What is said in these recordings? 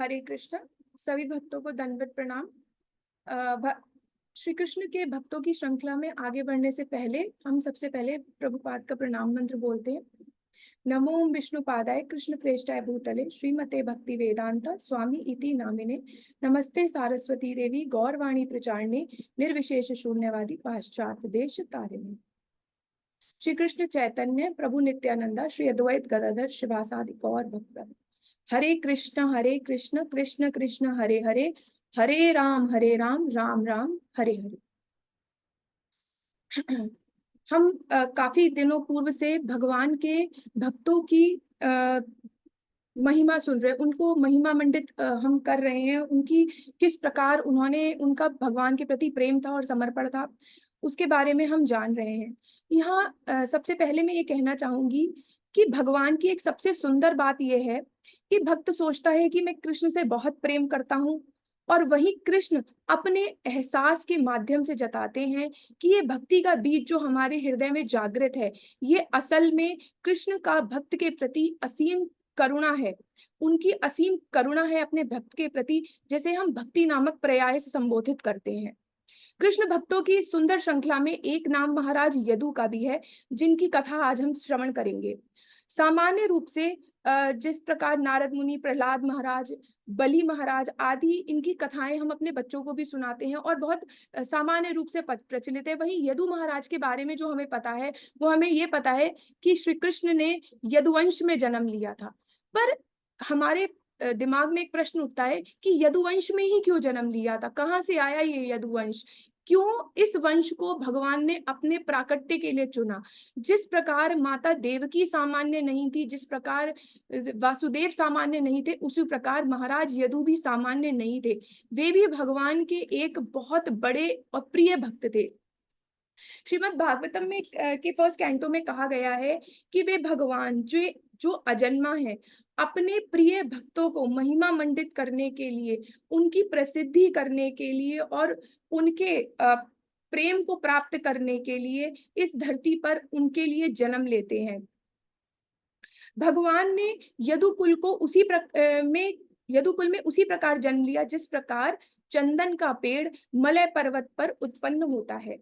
हरे कृष्ण। सभी भक्तों को दंडवत प्रणाम। श्री कृष्ण के भक्तों की श्रृंखला में आगे बढ़ने से पहले हम सबसे पहले प्रभुपाद का प्रणाम मंत्र बोलते हैं। नमो विष्णु पादाय कृष्ण प्रेष्ठाय भूतले श्रीमते भक्ति वेदांत स्वामी इति नामिने नमस्ते सारस्वती देवी गौरवाणी प्रचारणे निर्विशेष शून्यवादी पाश्चात्य देश तारिणे। श्री कृष्ण चैतन्य प्रभु नित्यानंदा श्री अद्वैत गदाधर शिवासादि गौर भक्त हरे कृष्ण कृष्ण कृष्ण हरे हरे हरे राम राम राम हरे हरे। हम काफी दिनों पूर्व से भगवान के भक्तों की महिमा सुन रहे हैं, उनको महिमा मंडित हम कर रहे हैं। उनकी किस प्रकार उन्होंने उनका भगवान के प्रति प्रेम था और समर्पण था, उसके बारे में हम जान रहे हैं। यहाँ सबसे पहले मैं ये कहना चाहूंगी कि भगवान की एक सबसे सुंदर बात यह है कि भक्त सोचता है कि मैं कृष्ण से बहुत प्रेम करता हूँ, और वही कृष्ण अपने एहसास के माध्यम से जताते हैं कि ये भक्ति का बीज जो हमारे हृदय में जागृत है, ये असल में कृष्ण का भक्त के प्रति असीम करुणा है। उनकी असीम करुणा है अपने भक्त के प्रति, जैसे हम भक्ति नामक पर्याय से संबोधित करते हैं। कृष्ण भक्तों की सुंदर श्रृंखला में एक नाम महाराज यदु का भी है, जिनकी कथा आज हम श्रवण करेंगे। सामान्य रूप से जिस प्रकार नारद मुनि, प्रहलाद महाराज, बलि महाराज आदि इनकी कथाएं हम अपने बच्चों को भी सुनाते हैं और बहुत सामान्य रूप से प्रचलित है, वहीं यदु महाराज के बारे में जो हमें पता है वो हमें ये पता है कि श्री कृष्ण ने यदुवंश में जन्म लिया था। पर हमारे दिमाग में एक प्रश्न उठता है कि यदुवंश में ही क्यों जन्म लिया था, कहाँ से आया ये यदुवंश, क्यों इस वंश को भगवान ने अपने प्राकट्य के लिए चुना। जिस प्रकार माता देवकी सामान्य नहीं थी, जिस प्रकार वासुदेव सामान्य नहीं थे, उसी प्रकार महाराज यदु भी सामान्य नहीं थे। वे भी भगवान के एक बहुत बड़े और प्रिय भक्त थे। श्रीमद् भागवतम में के फर्स्ट कैंटो में कहा गया है कि वे भगवान जो जो अजन्मा है, अपने प्रिय भक्तों को महिमा मंडित करने के लिए, उनकी प्रसिद्धि करने के लिए और उनके प्रेम को प्राप्त करने के लिए इस धरती पर उनके लिए जन्म लेते हैं। भगवान ने यदुकुल को यदुकुल में उसी प्रकार जन्म लिया जिस प्रकार चंदन का पेड़ मलय पर्वत पर उत्पन्न होता है।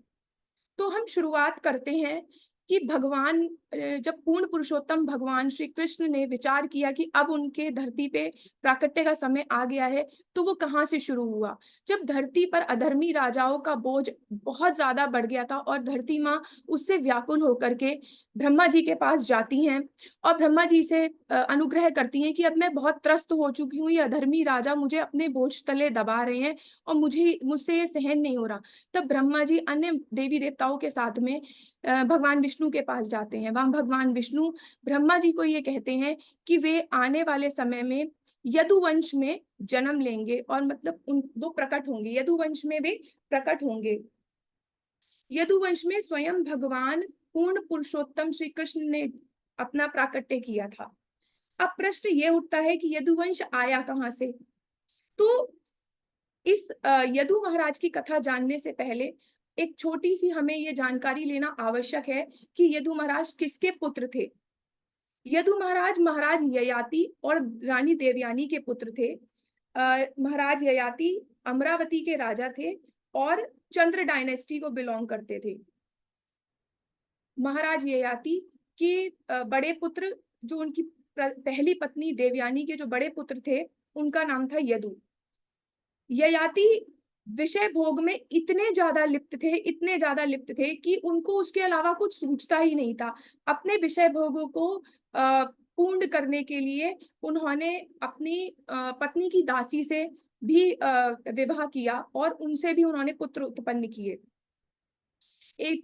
तो हम शुरुआत करते हैं कि भगवान जब पूर्ण पुरुषोत्तम भगवान श्री कृष्ण ने विचार किया कि अब उनके धरती पे प्राकट्य का समय आ गया है, तो वो कहाँ से शुरू हुआ। जब धरती पर अधर्मी राजाओं का बोझ बहुत ज्यादा बढ़ गया था और धरती माँ उससे व्याकुल होकर के ब्रह्मा जी के पास जाती हैं और ब्रह्मा जी से अनुग्रह करती हैं कि अब मैं बहुत त्रस्त हो चुकी हूँ, ये अधर्मी राजा मुझे अपने बोझ तले दबा रहे हैं और मुझसे ये सहन नहीं हो रहा। तब ब्रह्मा जी अन्य देवी देवताओं के साथ में भगवान विष्णु के पास जाते हैं। वहां भगवान विष्णु ब्रह्मा जी को ये कहते हैं कि वे आने वाले समय में यदुवंश में जन्म लेंगे और मतलब वो प्रकट होंगे, यदुवंश में वे प्रकट होंगे। यदुवंश में स्वयं भगवान पूर्ण पुरुषोत्तम श्री कृष्ण ने अपना प्राकट्य किया था। अब प्रश्न ये उठता है कि यदुवंश आया कहाँ से। तो इस यदु महाराज की कथा जानने से पहले एक छोटी सी हमें ये जानकारी लेना आवश्यक है कि यदु महाराज किसके पुत्र थे। यदु महाराज महाराज ययाति और रानी देवयानी के पुत्र थे। महाराज ययाति अमरावती के राजा थे और चंद्र डायनेस्टी को बिलोंग करते थे। महाराज ययाति के बड़े पुत्र, जो उनकी पहली पत्नी देवयानी के जो बड़े पुत्र थे, उनका नाम था यदु। ययाति विषय भोग में इतने ज्यादा लिप्त थे कि उनको उसके अलावा कुछ सूझता ही नहीं था। अपने विषय भोगों को पूर्ण करने के लिए उन्होंने अपनी पत्नी की दासी से भी विवाह किया और उनसे भी उन्होंने पुत्र उत्पन्न किए।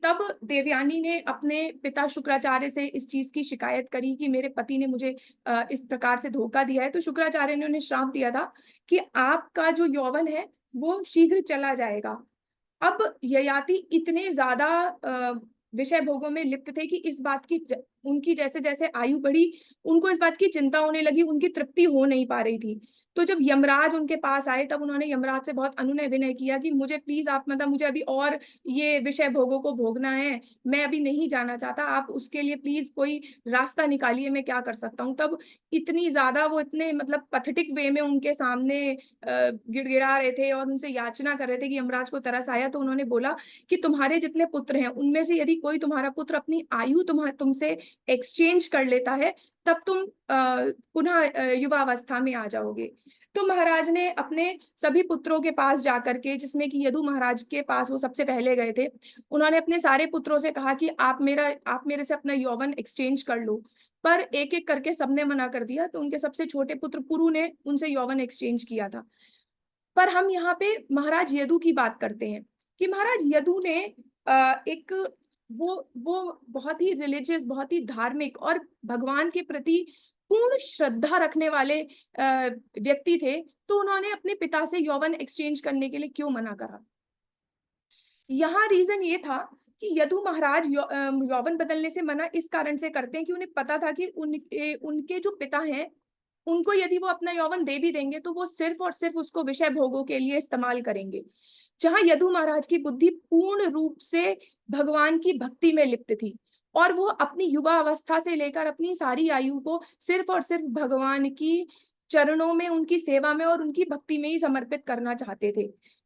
तब देवयानी ने अपने पिता शुक्राचार्य से इस चीज की शिकायत करी कि मेरे पति ने मुझे इस प्रकार से धोखा दिया है। तो शुक्राचार्य ने उन्हें श्राप दिया था कि आपका जो यौवन है वो शीघ्र चला जाएगा। अब ययाति इतने ज्यादा विषय भोगों में लिप्त थे कि इस बात की उनकी जैसे जैसे आयु बढ़ी, उनको इस बात की चिंता होने लगी, उनकी तृप्ति हो नहीं पा रही थी। तो जब यमराज उनके पास आए तब उन्होंने यमराज से बहुत अनुनय विनय किया कि मुझे प्लीज आप मतलब मुझे अभी और ये विषय भोगों को भोगना है, मैं अभी नहीं जाना चाहता, आप उसके लिए प्लीज कोई रास्ता निकालिए, मैं क्या कर सकता हूँ। तब इतनी ज्यादा वो इतने मतलब पथेटिक वे में उनके सामने गिड़गिड़ा रहे थे और उनसे याचना कर रहे थे कि यमराज को तरस आया। तो उन्होंने बोला कि तुम्हारे जितने पुत्र हैं उनमें से यदि कोई तुम्हारा पुत्र अपनी आयु तुमसे एक्सचेंज कर लेता है तब तुम पुनः युवावस्था में आ जाओगे। तो महाराज ने अपने सभी पुत्रों के पास जाकर के, जिसमें कि यदु महाराज के पास वो सबसे पहले गए थे, उन्होंने अपने सारे पुत्रों से कहा कि आप मेरे से अपना यौवन एक्सचेंज कर लो। पर एक एक करके सबने मना कर दिया। तो उनके सबसे छोटे पुत्र पुरु ने उनसे यौवन एक्सचेंज किया था। पर हम यहाँ पे महाराज यदु की बात करते हैं कि महाराज यदु ने एक वो बहुत ही रिलीजियस, बहुत ही धार्मिक और भगवान के प्रति पूर्ण श्रद्धा रखने वाले व्यक्ति थे। तो उन्होंने अपने पिता से यौवन एक्सचेंज करने के लिए क्यों मना करा? यहाँ रीजन ये था कि यदु महाराज यौवन बदलने से मना इस कारण से करते हैं कि उन्हें पता था कि उनके जो पिता हैं उनको यदि वो अपना यौवन दे भी देंगे तो वो सिर्फ और सिर्फ उसको विषय भोगों के लिए इस्तेमाल करेंगे। जहां यदु महाराज की बुद्धि पूर्ण रूप से भगवान की भक्ति में लिप्त थी और वो अपनी युवा अवस्था से लेकर अपनी सारी आयु को सिर्फ और सिर्फ भगवान की चरणों में, उनकी सेवा में और उनकी भक्ति में ही समर्पित करना चाहते थे।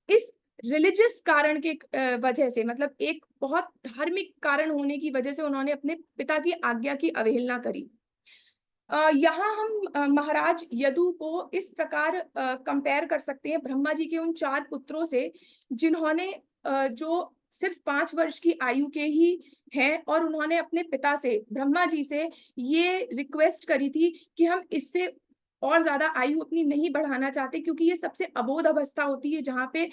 इस रिलीजियस कारण के वजह से, मतलब एक बहुत धार्मिक कारण होने की वजह से उन्होंने अपने पिता की आज्ञा की अवहेलना करी। यहाँ हम महाराज यदु को इस प्रकार कंपेयर कर सकते हैं ब्रह्मा जी के उन 4 पुत्रों से, जिन्होंने जो सिर्फ 5 वर्ष की आयु के ही हैं और उन्होंने अपने पिता से, ब्रह्मा जी से ये रिक्वेस्ट करी थी कि हम इससे और ज्यादा आयु अपनी नहीं बढ़ाना चाहते, क्योंकि ये सबसे अबोध अवस्था होती है जहाँ पे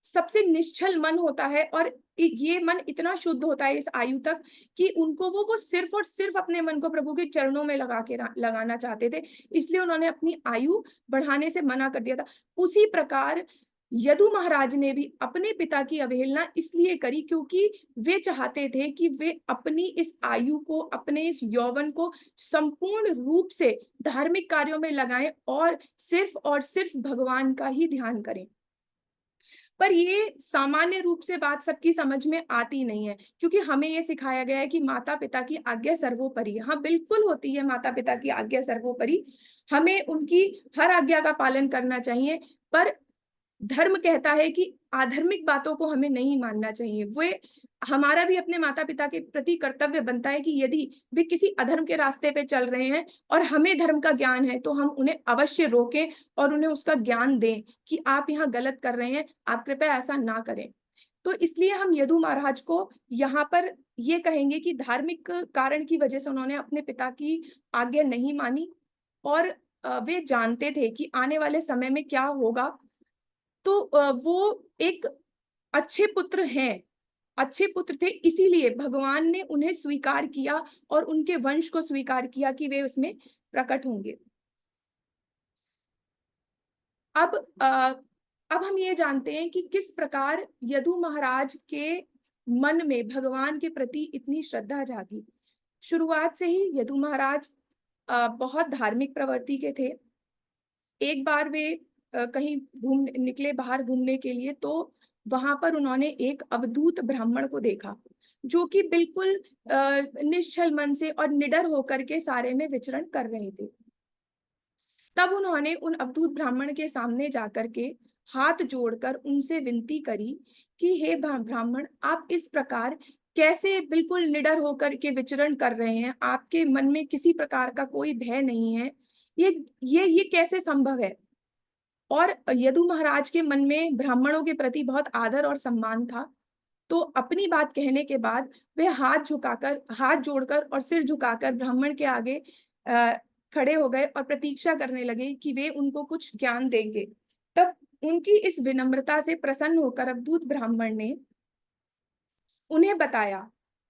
सबसे निश्चल मन होता है और ये मन इतना शुद्ध होता है इस आयु तक कि उनको वो सिर्फ और सिर्फ अपने मन को प्रभु के चरणों में लगाना चाहते थे। इसलिए उन्होंने अपनी आयु बढ़ाने से मना कर दिया था। उसी प्रकार यदु महाराज ने भी अपने पिता की अवहेलना इसलिए करी क्योंकि वे चाहते थे कि वे अपनी इस आयु को, अपने इस यौवन को संपूर्ण रूप से धार्मिक कार्यों में लगाएं और सिर्फ भगवान का ही ध्यान करें। पर ये सामान्य रूप से बात सबकी समझ में आती नहीं है, क्योंकि हमें ये सिखाया गया है कि माता पिता की आज्ञा सर्वोपरि है। हाँ, बिल्कुल होती है माता पिता की आज्ञा सर्वोपरि, हमें उनकी हर आज्ञा का पालन करना चाहिए। पर धर्म कहता है कि आधर्मिक बातों को हमें नहीं मानना चाहिए। वे हमारा भी अपने माता पिता के प्रति कर्तव्य बनता है कि यदि वे किसी अधर्म के रास्ते पे चल रहे हैं और हमें धर्म का ज्ञान है तो हम उन्हें अवश्य रोकें और उन्हें उसका ज्ञान दें कि आप यहाँ गलत कर रहे हैं, आप कृपया ऐसा ना करें। तो इसलिए हम यदु महाराज को यहाँ पर ये कहेंगे कि धार्मिक कारण की वजह से उन्होंने अपने पिता की आज्ञा नहीं मानी और वे जानते थे कि आने वाले समय में क्या होगा। तो वो एक अच्छे पुत्र हैं, अच्छे पुत्र थे, इसीलिए भगवान ने उन्हें स्वीकार किया और उनके वंश को स्वीकार किया कि वे उसमें प्रकट होंगे। अब अब हम ये जानते हैं कि किस प्रकार यदु महाराज के मन में भगवान के प्रति इतनी श्रद्धा जागी। शुरुआत से ही यदु महाराज बहुत धार्मिक प्रवृत्ति के थे। एक बार वे कहीं घूम निकले बाहर घूमने के लिए, तो वहां पर उन्होंने एक अवधूत ब्राह्मण को देखा जो कि बिल्कुल निश्चल मन से और निडर होकर के सारे में विचरण कर रहे थे। तब उन्होंने उन अवधूत ब्राह्मण के सामने जाकर के हाथ जोड़कर उनसे विनती करी कि हे ब्राह्मण, आप इस प्रकार कैसे बिल्कुल निडर होकर के विचरण कर रहे हैं, आपके मन में किसी प्रकार का कोई भय नहीं है, ये कैसे संभव है? और यदु महाराज के मन में ब्राह्मणों के प्रति बहुत आदर और सम्मान था। तो अपनी बात कहने के बाद वे हाथ जोड़कर और सिर झुकाकर ब्राह्मण के आगे खड़े हो गए और प्रतीक्षा करने लगे कि वे उनको कुछ ज्ञान देंगे। तब उनकी इस विनम्रता से प्रसन्न होकर अवधूत ब्राह्मण ने उन्हें बताया,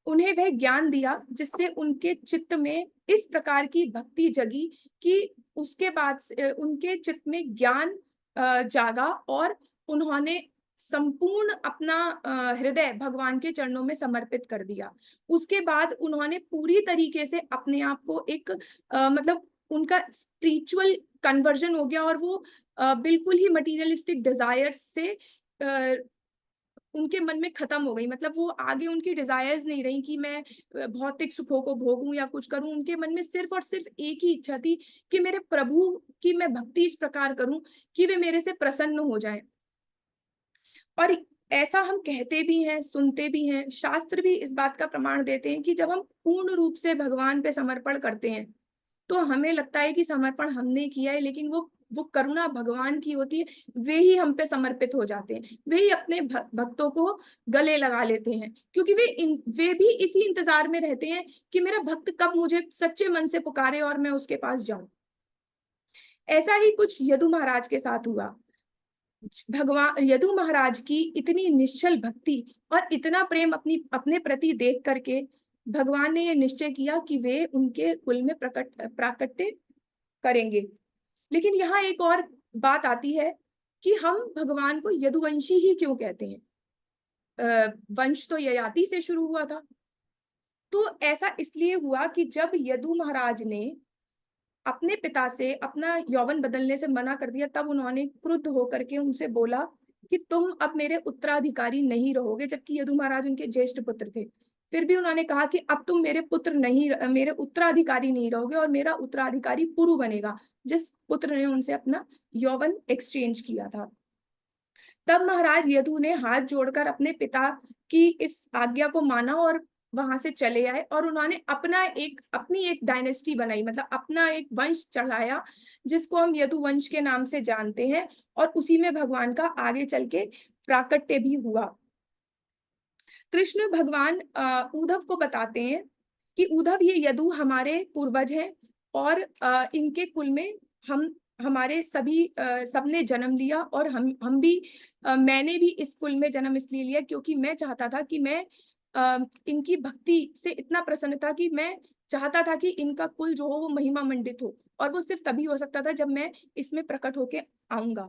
उन्हें वह ज्ञान दिया जिससे उनके चित्त में इस प्रकार की भक्ति जगी कि उसके बाद उनके चित्त में ज्ञान जागा और उन्होंने संपूर्ण अपना हृदय भगवान के चरणों में समर्पित कर दिया। उसके बाद उन्होंने पूरी तरीके से अपने आप को एक मतलब उनका स्पिरिचुअल कन्वर्जन हो गया और वो बिल्कुल ही मटीरियलिस्टिक डिजायर्स से उनके मन में खत्म हो गई। मतलब वो आगे उनकी डिजायर्स नहीं रही कि मैं भौतिक सुखों को भोगूं या कुछ करूं। उनके मन में सिर्फ और सिर्फ एक ही इच्छा थी कि मेरे प्रभु की मैं भक्ति इस प्रकार करूं कि वे मेरे से प्रसन्न हो जाएं। और ऐसा हम कहते भी हैं, सुनते भी हैं, शास्त्र भी इस बात का प्रमाण देते हैं कि जब हम पूर्ण रूप से भगवान पे समर्पण करते हैं तो हमें लगता है कि समर्पण हमने किया है, लेकिन वो करुणा भगवान की होती है। वे ही हम पे समर्पित हो जाते हैं, वे ही अपने भक्तों को गले लगा लेते हैं, क्योंकि वे भी इसी इंतजार में रहते हैं कि मेरा भक्त कब मुझे सच्चे मन से पुकारे और मैं उसके पास जाऊं। ऐसा ही कुछ यदु महाराज के साथ हुआ। भगवान यदु महाराज की इतनी निश्चल भक्ति और इतना प्रेम अपने प्रति देख करके भगवान ने ये निश्चय किया कि वे उनके कुल में प्राकट्य करेंगे। लेकिन यहाँ एक और बात आती है कि हम भगवान को यदुवंशी ही क्यों कहते हैं। वंश तो ययाति से शुरू हुआ था। तो ऐसा इसलिए हुआ कि जब यदु महाराज ने अपने पिता से अपना यौवन बदलने से मना कर दिया, तब उन्होंने क्रुद्ध होकर के उनसे बोला कि तुम अब मेरे उत्तराधिकारी नहीं रहोगे, जबकि यदु महाराज उनके ज्येष्ठ पुत्र थे। फिर भी उन्होंने कहा कि अब तुम मेरे उत्तराधिकारी नहीं रहोगे और मेरा उत्तराधिकारी पुरु बनेगा, जिस पुत्र ने उनसे अपना यौवन एक्सचेंज किया था। तब महाराज यदु ने हाथ जोड़कर अपने पिता की इस आज्ञा को माना और वहां से चले आए, और उन्होंने अपनी एक डायनेस्टी बनाई, मतलब अपना एक वंश चढ़ाया, जिसको हम यदु वंश के नाम से जानते हैं। और उसी में भगवान का आगे चल के प्राकट्य भी हुआ। कृष्ण भगवान उद्धव को बताते हैं कि उद्धव, ये यदु हमारे पूर्वज हैं और इनके कुल में हम हमारे सबने जन्म लिया, और हम भी मैंने भी इस कुल में जन्म इसलिए लिया क्योंकि मैं चाहता था कि मैं इनकी भक्ति से इतना प्रसन्न था कि मैं चाहता था कि इनका कुल जो हो वो महिमा मंडित हो, और वो सिर्फ तभी हो सकता था जब मैं इसमें प्रकट होके आऊंगा।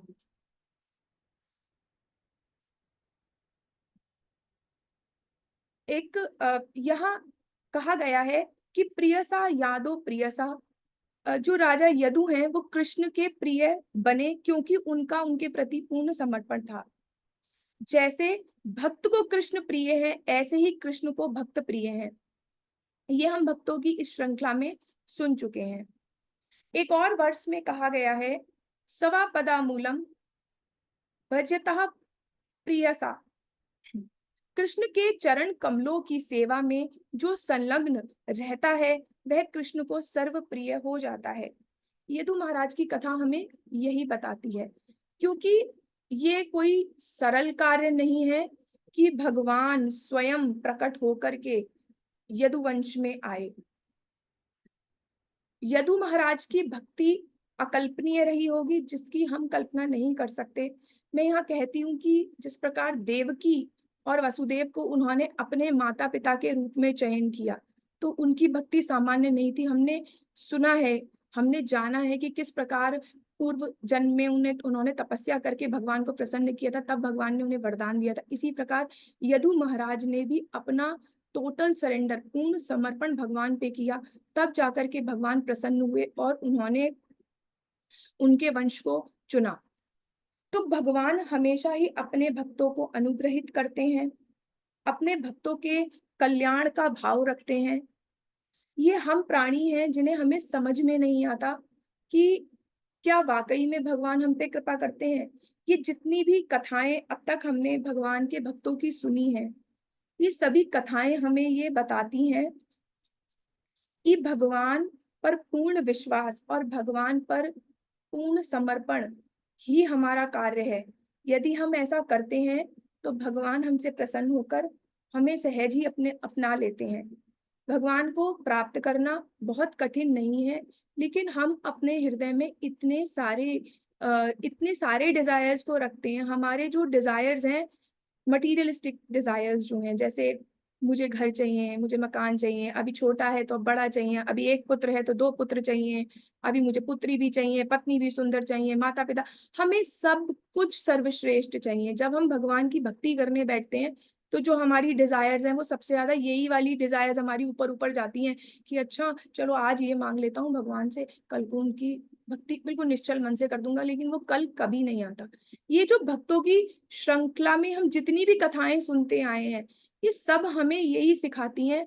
एक यहाँ कहा गया है कि प्रियसा यादो प्रियसा, जो राजा यदु हैं वो कृष्ण के प्रिय बने क्योंकि उनका उनके प्रति पूर्ण समर्पण था। जैसे भक्त को कृष्ण प्रिय है, ऐसे ही कृष्ण को भक्त प्रिय है। ये हम भक्तों की इस श्रृंखला में सुन चुके हैं। एक और वर्ष में कहा गया है, सवा पदा मूलम भजतः प्रियसा। कृष्ण के चरण कमलों की सेवा में जो संलग्न रहता है वह कृष्ण को सर्व प्रिय हो जाता है। यदु महाराज की कथा हमें यही बताती है, क्योंकि ये कोई सरल कार्य नहीं है कि भगवान स्वयं प्रकट होकर के यदुवंश में आए। यदु महाराज की भक्ति अकल्पनीय रही होगी, जिसकी हम कल्पना नहीं कर सकते। मैं यहाँ कहती हूँ कि जिस प्रकार देवकी और वसुदेव को उन्होंने अपने माता पिता के रूप में चयन किया, तो उनकी भक्ति सामान्य नहीं थी। हमने सुना है, हमने जाना है कि किस प्रकार पूर्व जन्म में उन्होंने तपस्या करके भगवान को प्रसन्न किया था, तब भगवान ने उन्हें वरदान दिया था। इसी प्रकार यदु महाराज ने भी अपना टोटल सरेंडर, पूर्ण समर्पण भगवान पे किया, तब जाकर के भगवान प्रसन्न हुए और उन्होंने उनके वंश को चुना। तो भगवान हमेशा ही अपने भक्तों को अनुग्रहित करते हैं, अपने भक्तों के कल्याण का भाव रखते हैं। ये हम प्राणी हैं जिन्हें हमें समझ में नहीं आता कि क्या वाकई में भगवान हम पे कृपा करते हैं। ये जितनी भी कथाएं अब तक हमने भगवान के भक्तों की सुनी है, ये सभी कथाएं हमें ये बताती हैं कि भगवान पर पूर्ण विश्वास और भगवान पर पूर्ण समर्पण ही हमारा कार्य है। यदि हम ऐसा करते हैं तो भगवान हमसे प्रसन्न होकर हमें सहज ही अपना लेते हैं। भगवान को प्राप्त करना बहुत कठिन नहीं है, लेकिन हम अपने हृदय में इतने सारे डिजायर्स को रखते हैं। हमारे जो डिजायर्स हैं, मटीरियलिस्टिक डिजायर्स जो हैं, जैसे मुझे घर चाहिए, मुझे मकान चाहिए, अभी छोटा है तो बड़ा चाहिए, अभी एक पुत्र है तो दो पुत्र चाहिए, अभी मुझे पुत्री भी चाहिए, पत्नी भी सुंदर चाहिए, माता पिता, हमें सब कुछ सर्वश्रेष्ठ चाहिए। जब हम भगवान की भक्ति करने बैठते हैं तो जो हमारी डिजायर्स हैं वो सबसे ज्यादा यही वाली डिजायर्स हमारी ऊपर ऊपर जाती हैं कि अच्छा चलो आज ये मांग लेता हूँ भगवान से, कल को उनकी भक्ति बिल्कुल निश्चल मन से कर दूंगा, लेकिन वो कल कभी नहीं आता। ये जो भक्तों की श्रृंखला में हम जितनी भी कथाएं सुनते आए हैं, ये सब हमें यही सिखाती हैं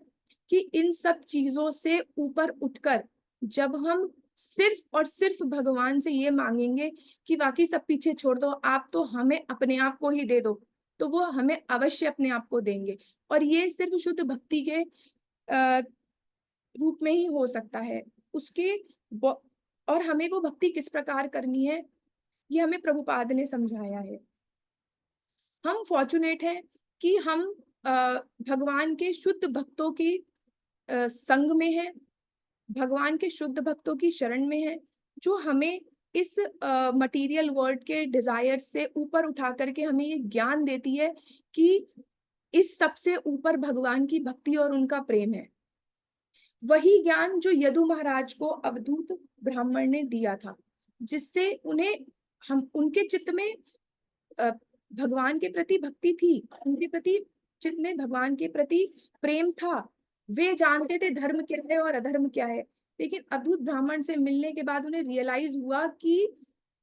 कि इन सब चीजों से ऊपर उठकर जब हम सिर्फ और सिर्फ भगवान से ये मांगेंगे कि बाकी सब पीछे छोड़ दो, आप तो हमें अपने आप को ही दे दो, तो वो हमें अवश्य अपने आप को देंगे। और ये सिर्फ शुद्ध भक्ति के रूप में ही हो सकता है। उसके और हमें वो भक्ति किस प्रकार करनी है, ये हमें प्रभुपाद ने समझाया है। हम फॉर्चुनेट हैं कि हम भगवान के शुद्ध भक्तों की संग में हैं, भगवान के शुद्ध भक्तों की शरण में हैं, जो हमें इस मटेरियल वर्ल्ड के डिजायर से ऊपर उठा करके हमें ये ज्ञान देती है कि इस सबसे ऊपर भगवान की भक्ति और उनका प्रेम है। वही ज्ञान जो यदु महाराज को अवधूत ब्राह्मण ने दिया था, जिससे उन्हें हम उनके चित्त में भगवान के प्रति भक्ति थी, उनके प्रति चित्त में भगवान के प्रति प्रेम था। वे जानते थे धर्म क्या है और अधर्म क्या है, लेकिन अवधूत ब्राह्मण से मिलने के बाद उन्हें रियलाइज हुआ कि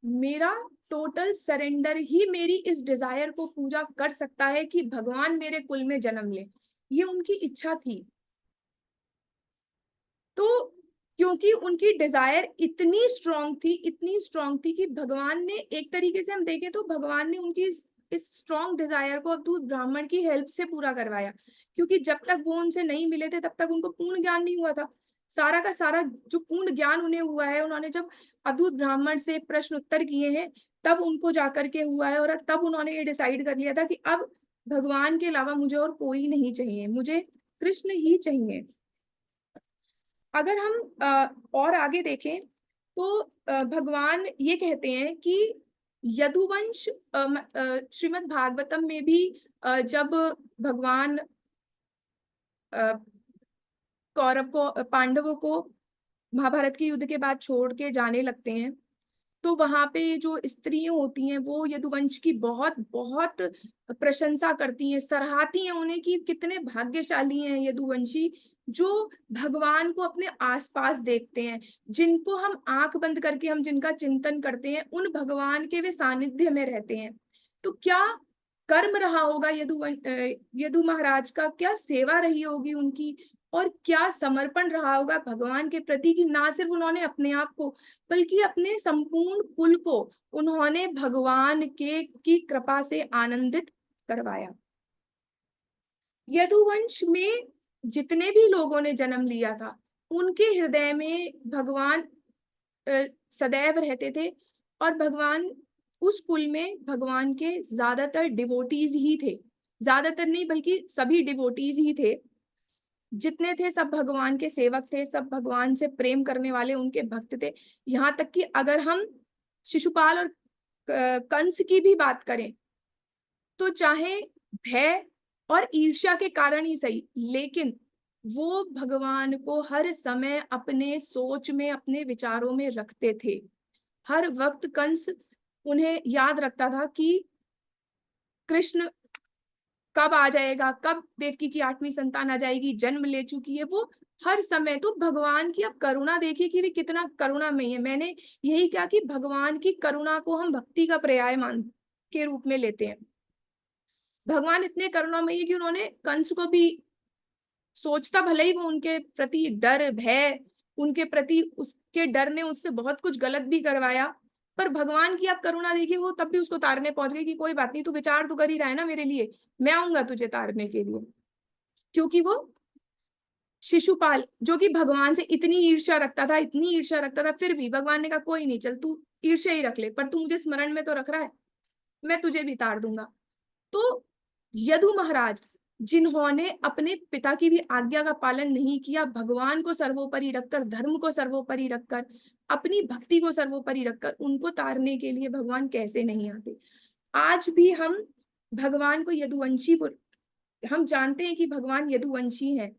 मेरा टोटल सरेंडर ही मेरी इस डिजायर को पूजा कर सकता है कि भगवान मेरे कुल में जन्म ले। ये उनकी इच्छा थी। तो क्योंकि उनकी डिजायर इतनी स्ट्रांग थी, इतनी स्ट्रांग थी कि भगवान ने, एक तरीके से हम देखें तो भगवान ने उनकी इस स्ट्रांग डिजायर को अवधूत ब्राह्मण की हेल्प से पूरा करवाया। क्योंकि जब तक वो उनसे नहीं मिले थे तब तक उनको पूर्ण ज्ञान नहीं हुआ था। सारा का सारा जो पूर्ण ज्ञान उन्हें हुआ है, उन्होंने जब अवधूत ब्राह्मण से प्रश्न उत्तर किए हैं तब उनको जाकर के हुआ है। और तब उन्होंने ये डिसाइड कर लिया था कि अब भगवान के अलावा मुझे और कोई नहीं चाहिए, मुझे कृष्ण ही चाहिए। अगर हम और आगे देखें तो भगवान ये कहते हैं कि यदुवंश श्रीमद् भागवतम में भी जब भगवान कौरव को, पांडवों को महाभारत के युद्ध के बाद छोड़ के जाने लगते हैं, तो वहां पे जो स्त्रियां होती हैं वो यदुवंश की बहुत बहुत प्रशंसा करती हैं, सराहती हैं उन्हें कि कितने भाग्यशाली हैं यदुवंशी, जो भगवान को अपने आसपास देखते हैं, जिनको हम आंख बंद करके हम जिनका चिंतन करते हैं, उन भगवान के वे सानिध्य में रहते हैं। तो क्या कर्म रहा होगा यदु महाराज का, क्या सेवा रही होगी उनकी, और क्या समर्पण रहा होगा भगवान के प्रति कि ना सिर्फ उन्होंने अपने आप को बल्कि अपने संपूर्ण कुल को उन्होंने भगवान के की कृपा से आनंदित करवाया। यदुवंश में जितने भी लोगों ने जन्म लिया था उनके हृदय में भगवान सदैव रहते थे, और भगवान उस कुल में भगवान के ज्यादातर डिवोटीज ही थे। ज्यादातर नहीं बल्कि सभी डिवोटीज ही थे, जितने थे सब भगवान के सेवक थे, सब भगवान से प्रेम करने वाले उनके भक्त थे। यहाँ तक कि अगर हम शिशुपाल और कंस की भी बात करें तो चाहे भय और ईर्ष्या के कारण ही सही, लेकिन वो भगवान को हर समय अपने सोच में, अपने विचारों में रखते थे। हर वक्त कंस उन्हें याद रखता था कि कृष्ण कब आ जाएगा, कब देवकी की 8वीं संतान आ जाएगी, जन्म ले चुकी है वो। हर समय तो भगवान की अब करुणा देखिए कि वे कितना करुणामयी है। मैंने यही कहा कि भगवान की करुणा को हम भक्ति का पर्याय मान के रूप में लेते हैं। भगवान इतने करुणामयी है कि उन्होंने कंस को भी, सोचता भले ही वो उनके प्रति डर भय, उनके प्रति उसके डर ने उससे बहुत कुछ गलत भी करवाया, पर भगवान की आप करुणा देखिए, वो तब भी उसको तारने पहुंच गए कि कोई बात नहीं, तू विचार तो कर ही रहा है ना मेरे लिए, मैं आऊंगा तुझे तारने के लिए। क्योंकि वो शिशुपाल जो कि भगवान से इतनी ईर्ष्या रखता था, इतनी ईर्ष्या रखता था, फिर भी भगवान ने कहा कोई नहीं, चल तू ईर्ष्या ही रख ले, पर तू मुझे स्मरण में तो रख रहा है, मैं तुझे भी तार दूंगा। तो यदु महाराज जिन्होंने अपने पिता की भी आज्ञा का पालन नहीं किया, भगवान को सर्वोपरि रखकर, धर्म को सर्वोपरि रखकर, अपनी भक्ति को सर्वोपरि रखकर, उनको तारने के लिए भगवान कैसे नहीं आते। आज भी हम भगवान को यदुवंशी, हम जानते हैं कि भगवान यदुवंशी हैं,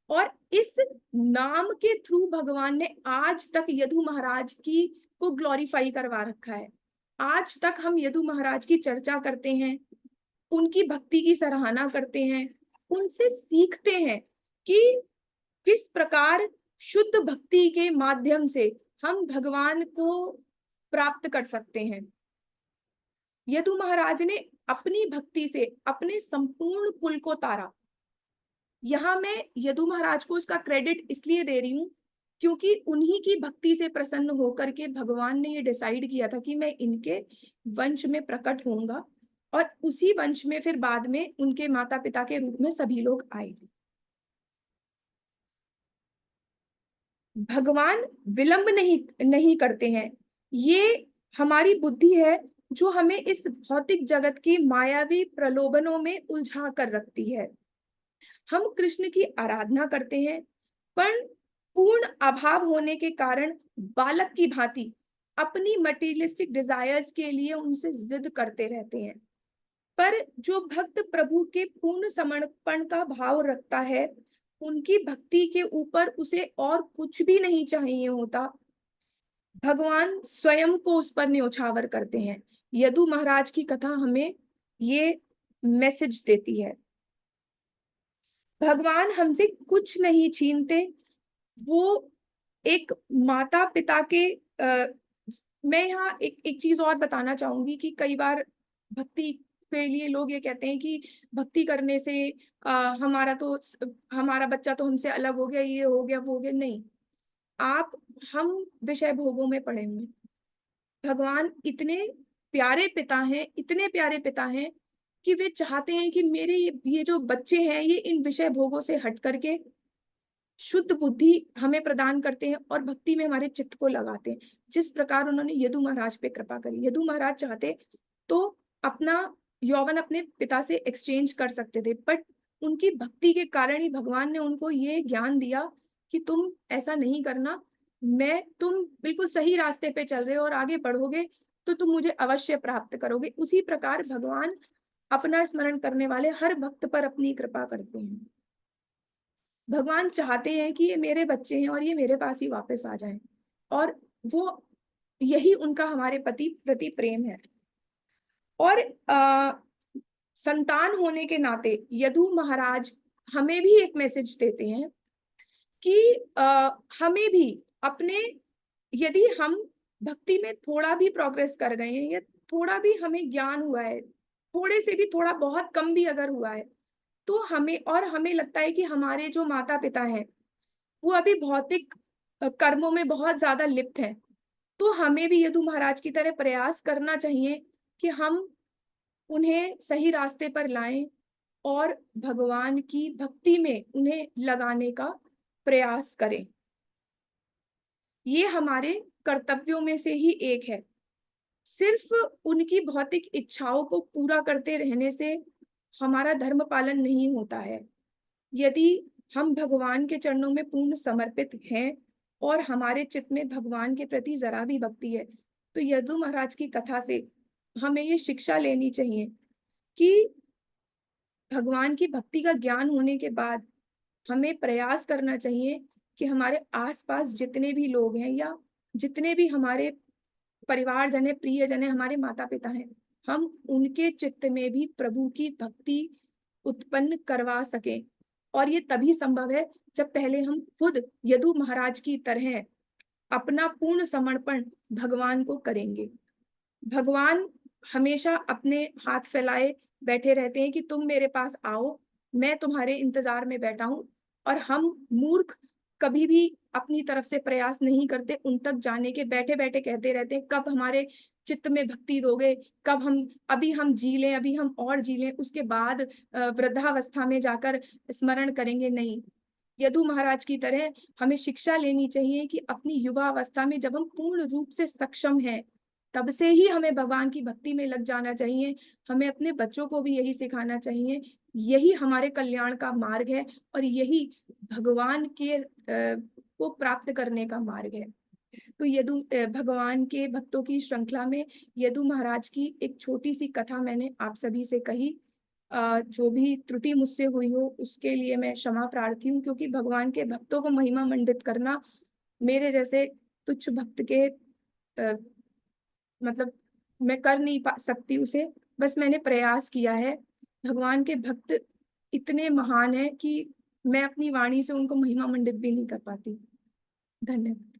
और इस नाम के थ्रू भगवान ने आज तक यदु महाराज की को ग्लोरीफाई करवा रखा है। आज तक हम यदु महाराज की चर्चा करते हैं, उनकी भक्ति की सराहना करते हैं, उनसे सीखते हैं कि किस प्रकार शुद्ध भक्ति के माध्यम से हम भगवान को प्राप्त कर सकते हैं। यदु महाराज ने अपनी भक्ति से अपने संपूर्ण कुल को तारा। यहाँ मैं यदु महाराज को उसका क्रेडिट इसलिए दे रही हूँ क्योंकि उन्हीं की भक्ति से प्रसन्न होकर के भगवान ने ये डिसाइड किया था कि मैं इनके वंश में प्रकट होऊंगा, और उसी वंश में फिर बाद में उनके माता पिता के रूप में सभी लोग आए। भगवान विलंब नहीं करते हैं। ये हमारी बुद्धि है जो हमें इस भौतिक जगत की मायावी प्रलोभनों में उलझा कर रखती है। हम कृष्ण की आराधना करते हैं, पर पूर्ण अभाव होने के कारण बालक की भांति अपनी मटीरियलिस्टिक डिजायर्स के लिए उनसे जिद करते रहते हैं। पर जो भक्त प्रभु के पूर्ण समर्पण का भाव रखता है, उनकी भक्ति के ऊपर उसे और कुछ भी नहीं चाहिए होता, भगवान स्वयं को उस पर न्योछावर करते हैं। यदु महाराज की कथा हमें ये मैसेज देती है। भगवान हमसे कुछ नहीं छीनते। वो एक माता पिता के मैं यहाँ एक चीज और बताना चाहूंगी कि कई बार भक्ति के लिए लोग ये कहते हैं कि भक्ति करने से हमारा बच्चा तो हमसे अलग हो गया, ये हो गया वो हो गया। नहीं, आप हम विषय भोगों में पड़े हुए। भगवान इतने प्यारे पिता हैं, इतने प्यारे पिता हैं कि वे चाहते हैं कि मेरे ये जो बच्चे हैं ये इन विषय भोगों से हट करके शुद्ध बुद्धि हमें प्रदान करते हैं और भक्ति में हमारे चित्त को लगाते हैं। जिस प्रकार उन्होंने यदु महाराज पे कृपा करी। यदु महाराज चाहते तो अपना यौवन अपने पिता से एक्सचेंज कर सकते थे, बट उनकी भक्ति के कारण ही भगवान ने उनको ये ज्ञान दिया कि तुम ऐसा नहीं करना, तुम बिल्कुल सही रास्ते पे चल रहे हो और आगे बढ़ोगे तो तुम मुझे अवश्य प्राप्त करोगे। उसी प्रकार भगवान अपना स्मरण करने वाले हर भक्त पर अपनी कृपा करते हैं। भगवान चाहते हैं कि ये मेरे बच्चे हैं और ये मेरे पास ही वापस आ जाएं, और वो यही उनका हमारे प्रति प्रेम है। और संतान होने के नाते यदु महाराज हमें भी एक मैसेज देते हैं कि हमें भी अपने, यदि हम भक्ति में थोड़ा भी प्रोग्रेस कर गए हैं या थोड़ा भी हमें ज्ञान हुआ है, थोड़े से भी थोड़ा बहुत कम भी अगर हुआ है, तो हमें लगता है कि हमारे जो माता पिता हैं वो अभी भौतिक कर्मों में बहुत ज्यादा लिप्त हैं, तो हमें भी यदु महाराज की तरह प्रयास करना चाहिए कि हम उन्हें सही रास्ते पर लाएं और भगवान की भक्ति में उन्हें लगाने का प्रयास करें। ये हमारे कर्तव्यों में से ही एक है। सिर्फ उनकी भौतिक इच्छाओं को पूरा करते रहने से हमारा धर्म पालन नहीं होता है। यदि हम भगवान के चरणों में पूर्ण समर्पित हैं और हमारे चित्त में भगवान के प्रति जरा भी भक्ति है, तो यदु महाराज की कथा से हमें ये शिक्षा लेनी चाहिए कि भगवान की भक्ति का ज्ञान होने के बाद हमें प्रयास करना चाहिए कि हमारे आसपास जितने भी लोग हैं या जितने भी हमारे परिवारजन है, प्रियजन है, हमारे माता पिता हैं, हम उनके चित्त में भी प्रभु की भक्ति उत्पन्न करवा सकें। और ये तभी संभव है जब पहले हम खुद यदु महाराज की तरह अपना पूर्ण समर्पण भगवान को करेंगे। भगवान हमेशा अपने हाथ फैलाए बैठे रहते हैं कि तुम मेरे पास आओ, मैं तुम्हारे इंतजार में बैठा हूं। और हम मूर्ख कभी भी अपनी तरफ से प्रयास नहीं करते, उन तक जाने के बैठे बैठे कहते रहते हैं कब हमारे चित्त में भक्ति दोगे, कब हम अभी हम जी लें, अभी हम और जी लें, उसके बाद वृद्धावस्था में जाकर स्मरण करेंगे। नहीं, यदु महाराज की तरह हमें शिक्षा लेनी चाहिए कि अपनी युवा अवस्था में जब हम पूर्ण रूप से सक्षम हैं, तब से ही हमें भगवान की भक्ति में लग जाना चाहिए। हमें अपने बच्चों को भी यही सिखाना चाहिए। यही हमारे कल्याण का मार्ग है और यही भगवान के को प्राप्त करने का मार्ग है। तो भगवान के भक्तों की श्रृंखला में यदु महाराज की एक छोटी सी कथा मैंने आप सभी से कही। जो भी त्रुटि मुझसे हुई हो उसके लिए मैं क्षमा प्रार्थी हूँ, क्योंकि भगवान के भक्तों को महिमा मंडित करना मेरे जैसे तुच्छ भक्त के मतलब मैं कर नहीं सकती उसे, बस मैंने प्रयास किया है। भगवान के भक्त इतने महान हैं कि मैं अपनी वाणी से उनको महिमा मंडित भी नहीं कर पाती। धन्यवाद।